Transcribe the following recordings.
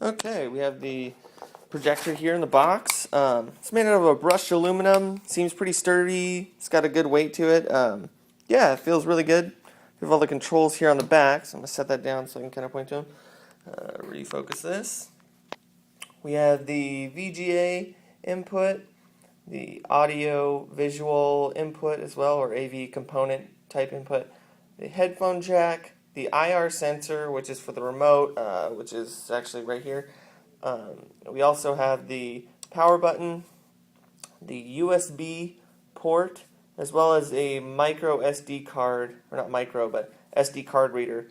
Okay, we have the projector here in the box. It's made out of a brushed aluminum. Seems pretty sturdy. It's got a good weight to it. Yeah, it feels really good. We have all the controls here on the back, so I'm going to set that down so I can kind of point to them. Refocus this. We have the VGA input, the audio visual input as well, or AV component type input, the headphone jack, the IR sensor, which is for the remote, which is actually right here. We also have the power button, the USB port, as well as a micro SD card, or not micro, but SD card reader,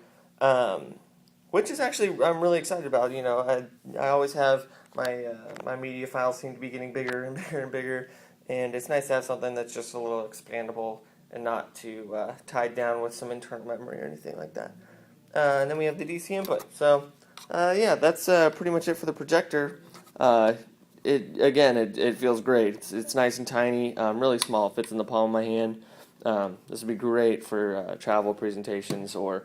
which is actually I'm really excited about. You know, I always have my media files seem to be getting bigger and bigger and bigger, and it's nice to have something that's just a little expandable and not too tied down with some internal memory or anything like that. And then we have the DC input. So yeah, that's pretty much it for the projector. It feels great. It's nice and tiny, really small. It fits in the palm of my hand. This would be great for travel presentations or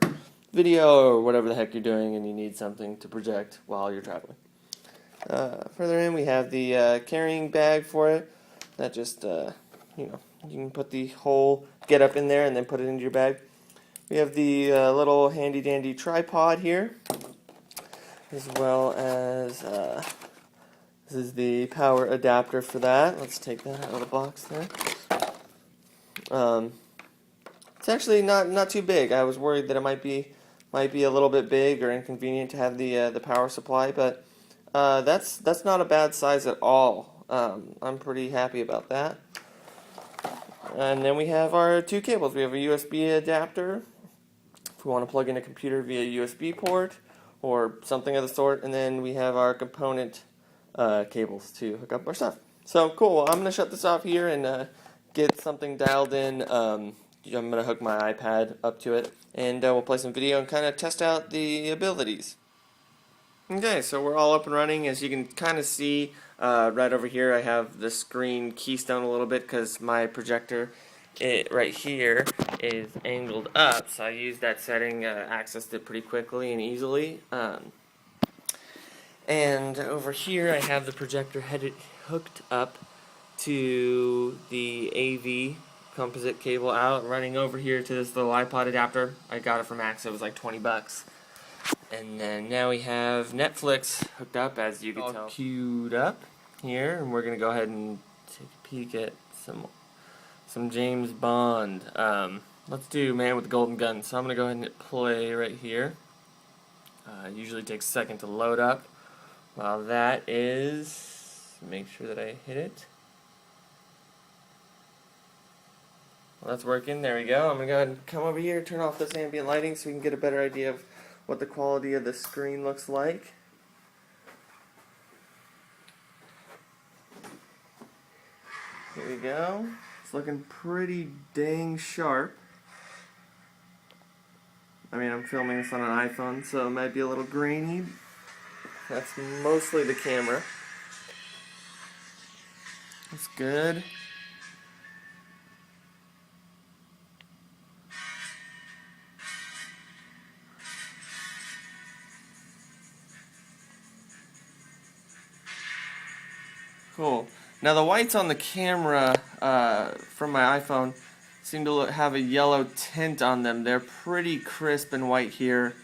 video or whatever the heck you're doing and you need something to project while you're traveling. Further in, we have the carrying bag for it. That just, you know, you can put the whole getup in there and then put it into your bag. We have the little handy dandy tripod here, as well as this is the power adapter for that. Let's take that out of the box there. It's actually not too big. I was worried that it might be a little bit big or inconvenient to have the power supply, but that's not a bad size at all. I'm pretty happy about that. And then we have our two cables. We have a USB adapter if we want to plug in a computer via USB port or something of the sort, and then we have our component cables to hook up our stuff. So cool. Well, I'm going to shut this off here and get something dialed in. I'm going to hook my iPad up to it, and we'll play some video and kind of test out the abilities. Okay, so we're all up and running. As you can kind of see right over here, I have the screen keystone a little bit because my projector right here is angled up, so I used that setting, accessed it pretty quickly and easily. And over here I have the projector hooked up to the AV composite cable out, running over here to this little iPod adapter. I got it from AAXA. It was like 20 bucks. And then now we have Netflix hooked up, as you can tell, queued up here, and we're gonna go ahead and take a peek at some James Bond. Let's do Man with the Golden Gun. So I'm gonna go ahead and hit play right here. It usually takes a second to load up. While that is, make sure that I hit it. Well, that's working. There we go. I'm gonna go ahead and come over here, turn off this ambient lighting so we can get a better idea of what the quality of the screen looks like. Here we go. It's looking pretty dang sharp. I mean, I'm filming this on an iPhone, so it might be a little grainy. That's mostly the camera. That's good. Cool. Now the whites on the camera from my iPhone seem to have a yellow tint on them. They're pretty crisp and white here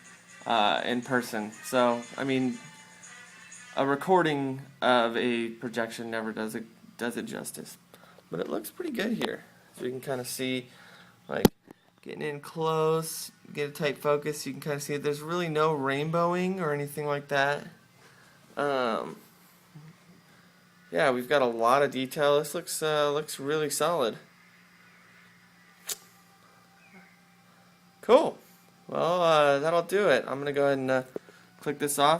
in person. So, I mean, a recording of a projection never does it justice. But it looks pretty good here. So you can kind of see, like, getting in close, get a tight focus. You can kind of see there's really no rainbowing or anything like that. Yeah, we've got a lot of detail. This looks really solid. Cool. Well, that'll do it. I'm gonna go ahead and click this off.